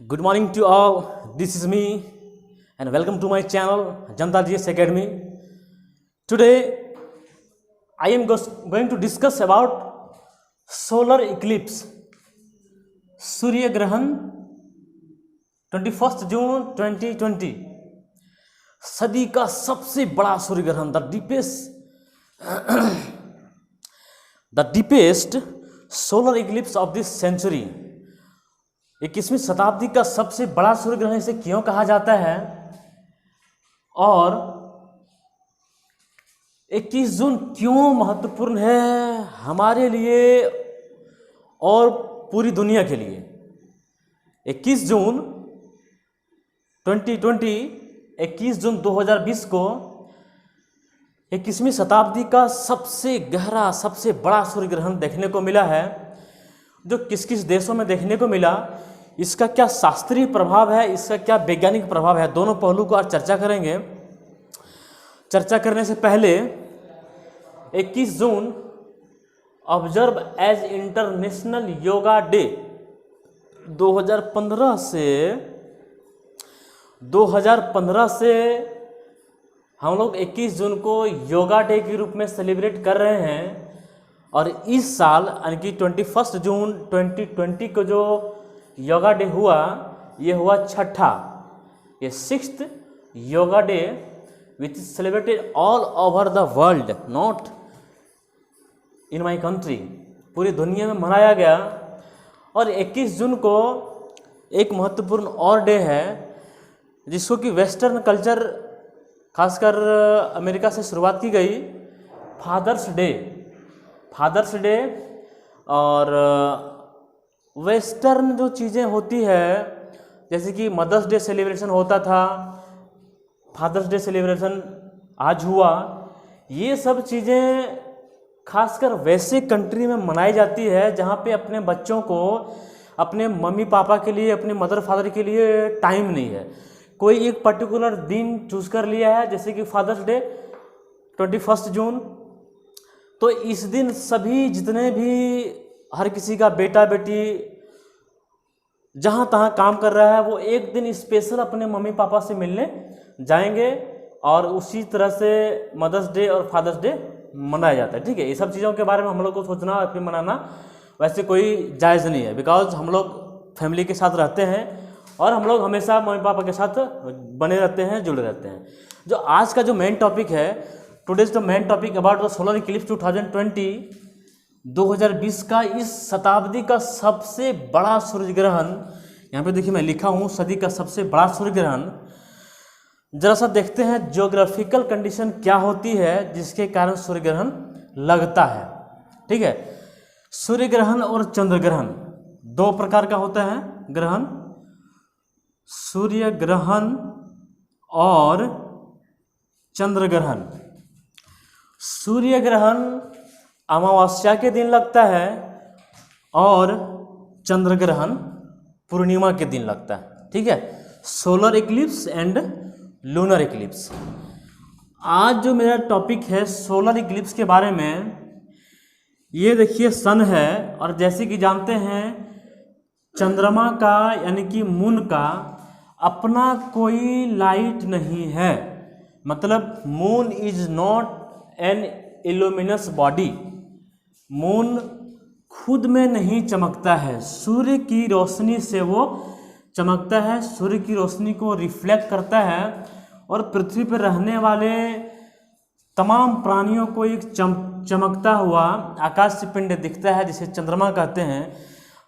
Good morning to all. This is me, and welcome to my channel Janata GS Academy. Today, I am going to discuss about solar eclipse, Surya Grahan, 21st June 2020. सदी का सबसे बड़ा सूर्य ग्रहण, the deepest solar eclipse of this century. 21वीं शताब्दी का सबसे बड़ा सूर्य ग्रहण इसे क्यों कहा जाता है, और 21 जून क्यों महत्वपूर्ण है हमारे लिए और पूरी दुनिया के लिए। 21 जून 2020 को 21वीं शताब्दी का सबसे गहरा, सबसे बड़ा सूर्य ग्रहण देखने को मिला है। जो किस किस देशों में देखने को मिला, इसका क्या शास्त्रीय प्रभाव है, इसका क्या वैज्ञानिक प्रभाव है, दोनों पहलू को आज चर्चा करेंगे। चर्चा करने से पहले 21 June observe as international yoga day 2015 से हम लोग 21 जून को योगा डे के रूप में सेलिब्रेट कर रहे हैं। और इस साल यानी कि 21 जून 2020 को जो योगा डे हुआ, ये हुआ छठा, ये 6th yoga day which is celebrated all over the world, not in my country. पूरी दुनिया में मनाया गया। और 21 जून को एक महत्वपूर्ण और डे है जिसको कि वेस्टर्न कल्चर, खासकर अमेरिका से शुरुआत की गई, फादर्स डे। और वेस्टर्न जो चीज़ें होती है, जैसे कि मदर्स डे सेलिब्रेशन होता था, फादर्स डे सेलिब्रेशन आज हुआ, ये सब चीज़ें खासकर वैसे कंट्री में मनाई जाती है जहाँ पे अपने बच्चों को, अपने मम्मी पापा के लिए, अपने मदर फादर के लिए टाइम नहीं है। कोई एक पर्टिकुलर दिन चूज कर लिया है, जैसे कि फादर्स डे 21 जून। तो इस दिन सभी, जितने भी, हर किसी का बेटा बेटी जहाँ तहाँ काम कर रहा है, वो एक दिन स्पेशल अपने मम्मी पापा से मिलने जाएंगे, और उसी तरह से मदर्स डे और फादर्स डे मनाया जाता है। ठीक है, ये सब चीज़ों के बारे में हम लोग को सोचना और फिर मनाना वैसे कोई जायज़ नहीं है, बिकॉज हम लोग फैमिली के साथ रहते हैं और हम लोग हमेशा मम्मी पापा के साथ बने रहते हैं, जुड़े रहते हैं। जो आज का जो मेन टॉपिक है, today's the main topic about the solar Eclipse 2020 का इस शताब्दी का सबसे बड़ा सूर्य ग्रहण। यहाँ पे देखिए मैं लिखा हूँ सदी का सबसे बड़ा सूर्य ग्रहण। जरा सा देखते हैं ज्योग्राफिकल कंडीशन क्या होती है जिसके कारण सूर्य ग्रहण लगता है। ठीक है, सूर्य ग्रहण और चंद्र ग्रहण दो प्रकार का होता है ग्रहण, सूर्य ग्रहण और चंद्र ग्रहण। सूर्य ग्रहण अमावस्या के दिन लगता है और चंद्र ग्रहण पूर्णिमा के दिन लगता है। ठीक है, solar Eclipse and lunar Eclipse. आज जो मेरा टॉपिक है सोलर इक्लिप्स के बारे में, ये देखिए सन है, और जैसे कि जानते हैं चंद्रमा का यानी कि मून का अपना कोई लाइट नहीं है, मतलब moon is not an illuminous body. Moon खुद में नहीं चमकता है, सूर्य की रोशनी से वो चमकता है, सूर्य की रोशनी को रिफ्लेक्ट करता है, और पृथ्वी पर रहने वाले तमाम प्राणियों को एक चमकता हुआ आकाश पिंड दिखता है जिसे चंद्रमा कहते हैं।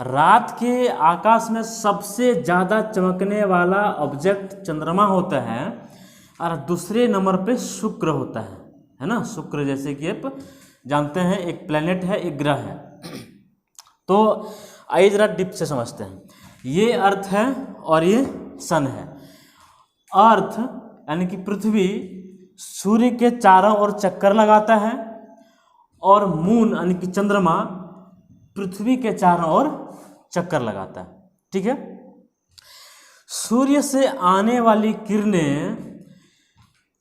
रात के आकाश में सबसे ज़्यादा चमकने वाला ऑब्जेक्ट चंद्रमा होता है, और दूसरे नंबर पे शुक्र होता है ना। शुक्र जैसे कि आप जानते हैं एक प्लेनेट है, एक ग्रह है। तो आइए जरा डीप से समझते हैं। ये अर्थ है और ये सन है। अर्थ यानी कि पृथ्वी सूर्य के चारों ओर चक्कर लगाता है, और मून यानी कि चंद्रमा पृथ्वी के चारों ओर चक्कर लगाता है। ठीक है, सूर्य से आने वाली किरणें,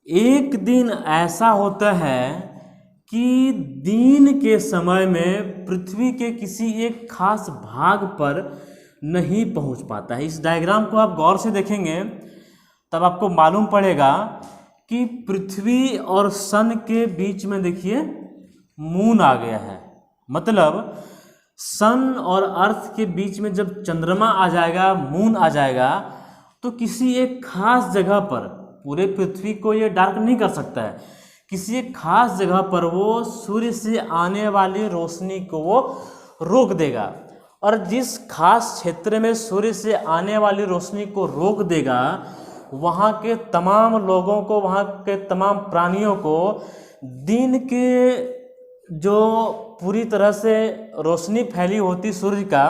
एक दिन ऐसा होता है कि दिन के समय में पृथ्वी के किसी एक खास भाग पर नहीं पहुंच पाता है। इस डायग्राम को आप गौर से देखेंगे तब आपको मालूम पड़ेगा कि पृथ्वी और सन के बीच में देखिए मून आ गया है। मतलब सन और अर्थ के बीच में जब चंद्रमा आ जाएगा, मून आ जाएगा, तो किसी एक खास जगह पर, पूरे पृथ्वी को ये डार्क नहीं कर सकता है, किसी एक खास जगह पर वो सूर्य से आने वाली रोशनी को वो रोक देगा। और जिस खास क्षेत्र में सूर्य से आने वाली रोशनी को रोक देगा, वहाँ के तमाम लोगों को, वहाँ के तमाम प्राणियों को दिन के जो पूरी तरह से रोशनी फैली होती सूर्य का,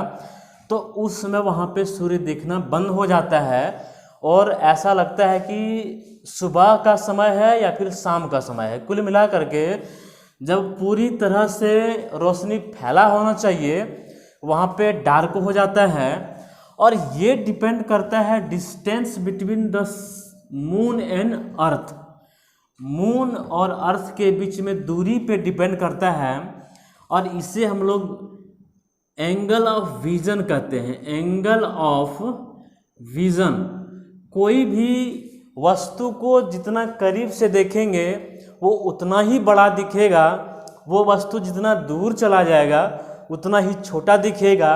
तो उस समय वहाँ पे सूर्य दिखना बंद हो जाता है और ऐसा लगता है कि सुबह का समय है या फिर शाम का समय है। कुल मिला करके जब पूरी तरह से रोशनी फैला होना चाहिए, वहाँ पे डार्क हो जाता है। और ये डिपेंड करता है distance between the moon and earth, moon और अर्थ के बीच में दूरी पे डिपेंड करता है। और इसे हम लोग एंगल ऑफ विजन कहते हैं, एंगल ऑफ विजन। कोई भी वस्तु को जितना करीब से देखेंगे वो उतना ही बड़ा दिखेगा, वो वस्तु जितना दूर चला जाएगा उतना ही छोटा दिखेगा।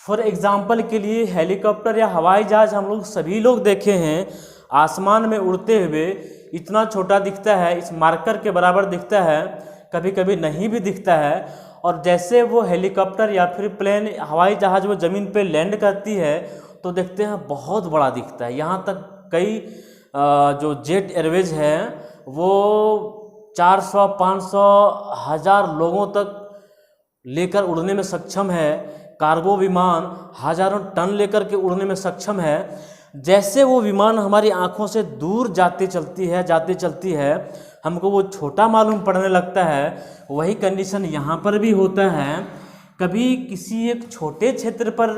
फॉर एग्जाम्पल के लिए हेलीकॉप्टर या हवाई जहाज हम लोग सभी लोग देखे हैं, आसमान में उड़ते हुए इतना छोटा दिखता है, इस मार्कर के बराबर दिखता है, कभी कभी नहीं भी दिखता है। और जैसे वो हेलीकॉप्टर या फिर प्लेन, हवाई जहाज वो ज़मीन पे लैंड करती है तो देखते हैं बहुत बड़ा दिखता है। यहाँ तक कई जो जेट एयरवेज है वो 400, 500, 1000 लोगों तक लेकर उड़ने में सक्षम है। कार्गो विमान हज़ारों टन लेकर के उड़ने में सक्षम है। जैसे वो विमान हमारी आंखों से दूर जाते चलती है हमको वो छोटा मालूम पड़ने लगता है। वही कंडीशन यहाँ पर भी होता है। कभी किसी एक छोटे क्षेत्र पर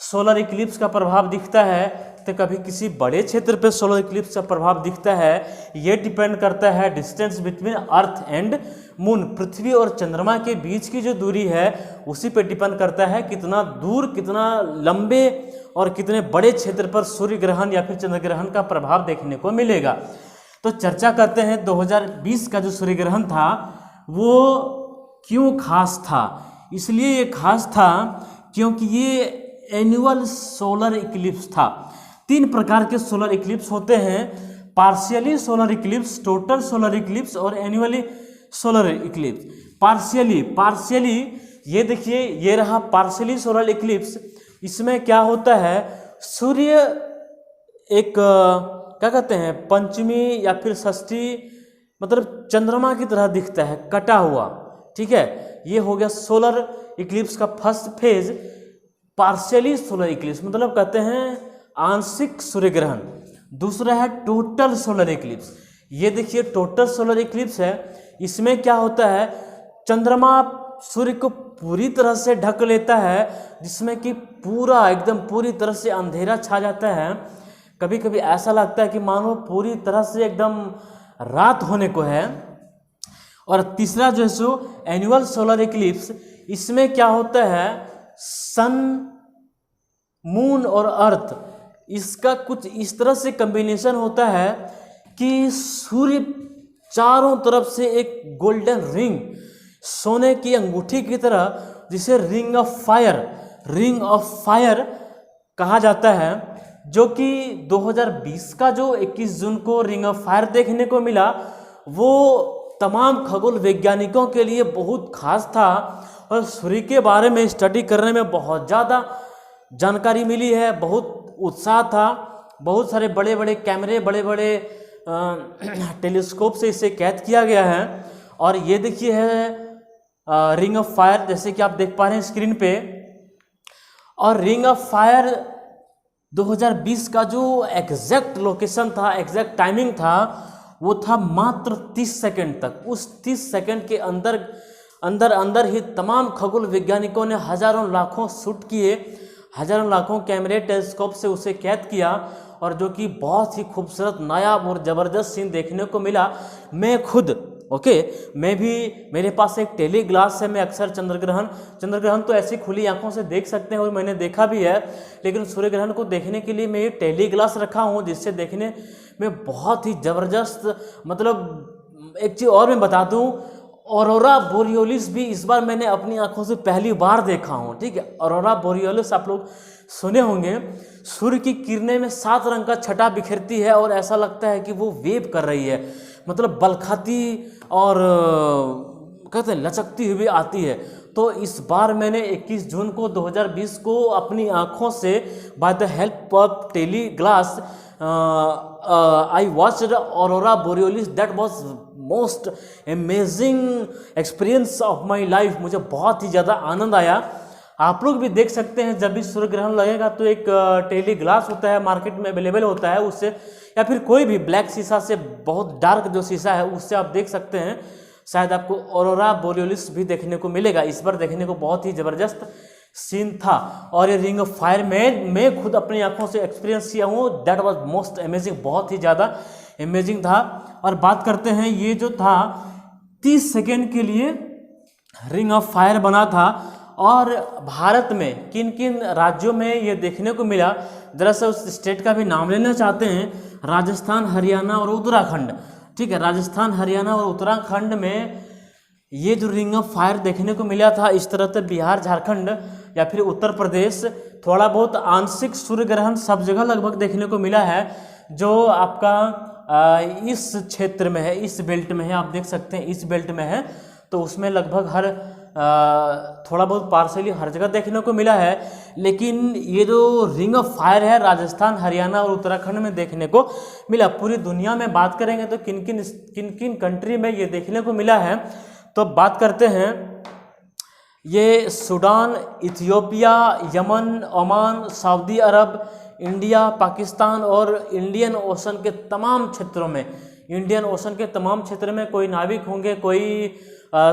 सोलर इक्लिप्स का प्रभाव दिखता है तो कभी किसी बड़े क्षेत्र पर सोलर इक्लिप्स का प्रभाव दिखता है। ये डिपेंड करता है distance between earth and moon, पृथ्वी और चंद्रमा के बीच की जो दूरी है उसी पे डिपेंड करता है कितना दूर, कितना लंबे और कितने बड़े क्षेत्र पर सूर्य ग्रहण या फिर चंद्र ग्रहण का प्रभाव देखने को मिलेगा। तो चर्चा करते हैं 2020 का जो सूर्य ग्रहण था वो क्यों खास था। इसलिए ये खास था क्योंकि ये एनुअल सोलर इक्लिप्स था। 3 प्रकार के सोलर इक्लिप्स होते हैं, partially solar Eclipse, total solar Eclipse और एनुअली सोलर इक्लिप्स। पार्शियली ये देखिए, ये रहा पार्शियली सोलर इक्लिप्स। इसमें क्या होता है, सूर्य एक क्या कहते हैं पंचमी या फिर षष्ठी, मतलब चंद्रमा की तरह दिखता है, कटा हुआ। ठीक है, ये हो गया सोलर इक्लिप्स का first phase. Partially solar Eclipse मतलब कहते हैं आंशिक सूर्य ग्रहण। दूसरा है टोटल सोलर इक्लिप्स। ये देखिए टोटल सोलर इक्लिप्स है। इसमें क्या होता है, चंद्रमा सूर्य को पूरी तरह से ढक लेता है, जिसमें कि पूरा एकदम पूरी तरह से अंधेरा छा जाता है। कभी कभी ऐसा लगता है कि मानो पूरी तरह से एकदम रात होने को है। और तीसरा जो है सो एनुअल सोलर इक्लिप्स, इसमें क्या होता है, सन, मून और अर्थ, इसका कुछ इस तरह से कॉम्बिनेशन होता है कि सूर्य चारों तरफ से एक गोल्डन रिंग, सोने की अंगूठी की तरह, जिसे रिंग ऑफ फायर कहा जाता है, जो कि 2020 का जो 21 जून को रिंग ऑफ फायर देखने को मिला, वो तमाम खगोल वैज्ञानिकों के लिए बहुत खास था। और सूर्य के बारे में स्टडी करने में बहुत ज़्यादा जानकारी मिली है, बहुत उत्साह था। बहुत सारे बड़े बड़े कैमरे, बड़े बड़े टेलीस्कोप से इसे कैद किया गया है। और ये देखिए है रिंग ऑफ फायर, जैसे कि आप देख पा रहे हैं स्क्रीन पे। और रिंग ऑफ फायर 2020 का जो एग्जैक्ट लोकेशन था, एग्जैक्ट टाइमिंग था, वो था मात्र 30 सेकंड तक। उस 30 सेकंड के अंदर ही तमाम खगोल वैज्ञानिकों ने हजारों लाखों शूट किए, हजारों लाखों कैमरे टेलीस्कोप से उसे कैद किया, और जो कि बहुत ही खूबसूरत, नायाब और ज़बरदस्त सीन देखने को मिला। मैं खुद ओके। मैं भी, मेरे पास एक टेली ग्लास है, मैं अक्सर चंद्रग्रहण तो ऐसी खुली आंखों से देख सकते हैं और मैंने देखा भी है, लेकिन सूर्य ग्रहण को देखने के लिए मैं ये टेली ग्लास रखा हूँ, जिससे देखने में बहुत ही ज़बरदस्त, मतलब एक चीज़ और मैं बता दूँ, ऑरोरा बोरियोलिस भी इस बार मैंने अपनी आंखों से पहली बार देखा हूँ, ठीक है। ऑरोरा बोरियोलिस आप लोग सुने होंगे, सूर्य की किरणें में 7 रंग का छटा बिखरती है और ऐसा लगता है कि वो वेव कर रही है, मतलब बलखाती और कहते हैं लचकती हुई आती है। तो इस बार मैंने 21 जून को 2020 को अपनी आँखों से by the help of tele glass I watched aurora borealis. That was most amazing experience of my life. मुझे बहुत ही ज़्यादा आनंद आया। आप लोग भी देख सकते हैं, जब भी सूर्य ग्रहण लगेगा तो एक टेली ग्लास होता है, मार्केट में अवेलेबल होता है, उससे या फिर कोई भी ब्लैक शीशा से, बहुत डार्क जो शीशा है उससे आप देख सकते हैं, शायद आपको ऑरोरा बोरियोलिस भी देखने को मिलेगा। इस बार देखने को बहुत ही ज़बरदस्त सीन था और ये रिंग ऑफ फायर में मैं खुद अपनी आंखों से एक्सपीरियंस किया हूँ। दैट वाज मोस्ट अमेजिंग, बहुत ही ज़्यादा अमेजिंग था। और बात करते हैं, ये जो था 30 सेकेंड के लिए रिंग ऑफ फायर बना था। और भारत में किन किन राज्यों में ये देखने को मिला, दरअसल उस स्टेट का भी नाम लेना चाहते हैं, राजस्थान, हरियाणा और उत्तराखंड, ठीक है। राजस्थान, हरियाणा और उत्तराखंड में ये जो रिंग ऑफ फायर देखने को मिला था। इस तरह से बिहार, झारखंड या फिर उत्तर प्रदेश, थोड़ा बहुत आंशिक सूर्य ग्रहण सब जगह लगभग देखने को मिला है। जो आपका इस क्षेत्र में है, इस बेल्ट में है, आप देख सकते हैं इस बेल्ट में है, तो उसमें लगभग हर थोड़ा बहुत पार्सली हर जगह देखने को मिला है। लेकिन ये जो रिंग ऑफ फायर है राजस्थान, हरियाणा और उत्तराखंड में देखने को मिला। पूरी दुनिया में बात करेंगे तो किन किन कंट्री में ये देखने को मिला है, तो बात करते हैं, ये Sudan, Ethiopia, Yemen, Oman, Saudi Arab, India, Pakistan और इंडियन ओशन के तमाम क्षेत्रों में, इंडियन ओशन के तमाम क्षेत्र में कोई नाविक होंगे, कोई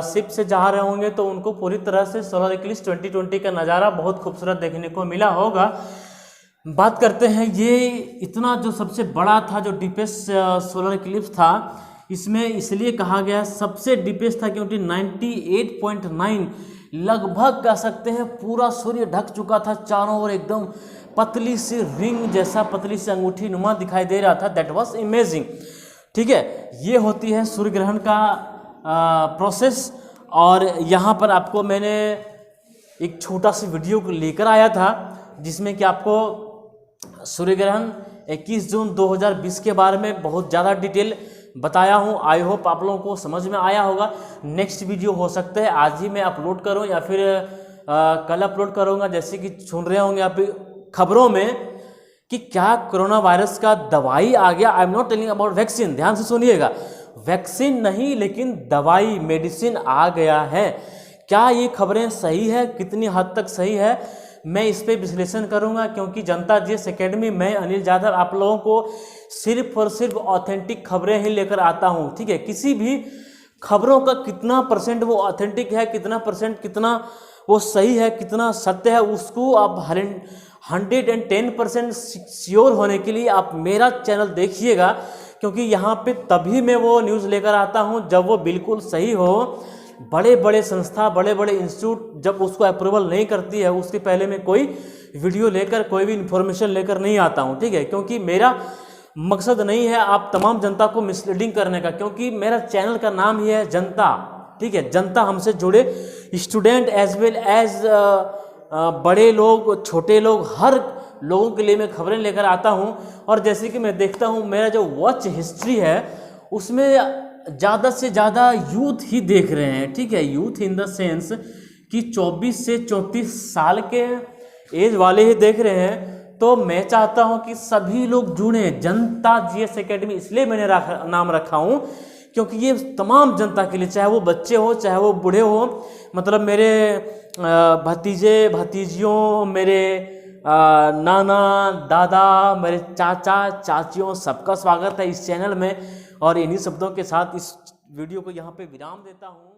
शिप से जा रहे होंगे, तो उनको पूरी तरह से सोलर इक्लिप्स 2020 का नज़ारा बहुत खूबसूरत देखने को मिला होगा। बात करते हैं, ये इतना जो सबसे बड़ा था, जो डीपेस्ट सोलर इक्लिप्स था, इसमें इसलिए कहा गया सबसे डीपेस्ट था क्योंकि 98.9 लगभग कह सकते हैं पूरा सूर्य ढक चुका था चारों ओर, एकदम पतली सी रिंग जैसा, पतली सी अंगूठी नुमा दिखाई दे रहा था। दैट वाज इमेजिंग, ठीक है। ये होती है सूर्य ग्रहण का प्रोसेस। और यहाँ पर आपको मैंने एक छोटा सी वीडियो लेकर आया था, जिसमें कि आपको सूर्य ग्रहण 21 जून 2020 के बारे में बहुत ज़्यादा डिटेल बताया हूँ। आई होप आप लोगों को समझ में आया होगा। नेक्स्ट वीडियो हो सकता है आज ही मैं अपलोड करूँ या फिर कल अपलोड करूँगा। जैसे कि सुन रहे होंगे आप खबरों में कि क्या कोरोना वायरस का दवाई आ गया। I am not telling about vaccine, ध्यान से सुनिएगा, वैक्सीन नहीं लेकिन दवाई, मेडिसिन आ गया है। क्या ये खबरें सही है, कितनी हद तक सही है, मैं इस पे विश्लेषण करूंगा, क्योंकि जनता जीएस एकेडमी, मैं अनिल जाधव आप लोगों को सिर्फ और सिर्फ ऑथेंटिक खबरें ही लेकर आता हूं, ठीक है। किसी भी खबरों का कितना परसेंट वो ऑथेंटिक है, कितना परसेंट कितना वो सही है, कितना सत्य है, उसको आप 110% श्योर होने के लिए आप मेरा चैनल देखिएगा, क्योंकि यहाँ पे तभी मैं वो न्यूज़ लेकर आता हूँ जब वो बिल्कुल सही हो। बड़े बड़े संस्था, बड़े बड़े इंस्टीट्यूट जब उसको अप्रूवल नहीं करती है, उसके पहले मैं कोई वीडियो लेकर, कोई भी इन्फॉर्मेशन लेकर नहीं आता हूँ, ठीक है। क्योंकि मेरा मकसद नहीं है आप तमाम जनता को मिसलीडिंग करने का, क्योंकि मेरा चैनल का नाम ही है जनता, ठीक है। जनता हमसे जुड़े, स्टूडेंट एज वेल एज बड़े लोग, छोटे लोग, हर लोगों के लिए मैं खबरें लेकर आता हूं। और जैसे कि मैं देखता हूं, मेरा जो वॉच हिस्ट्री है उसमें ज़्यादा से ज़्यादा यूथ ही देख रहे हैं, ठीक है। यूथ इन द सेंस कि 24 से 34 साल के एज वाले ही देख रहे हैं। तो मैं चाहता हूं कि सभी लोग जुड़े, जनता जीएस एकेडमी इसलिए मैंने नाम रखा हूं क्योंकि ये तमाम जनता के लिए, चाहे वो बच्चे हो, चाहे वो बूढ़े हो, मतलब मेरे भतीजे भतीजियों, मेरे नाना दादा, मेरे चाचा चाचियों, सबका स्वागत है इस चैनल में। और इन्हीं शब्दों के साथ इस वीडियो को यहाँ पे विराम देता हूँ।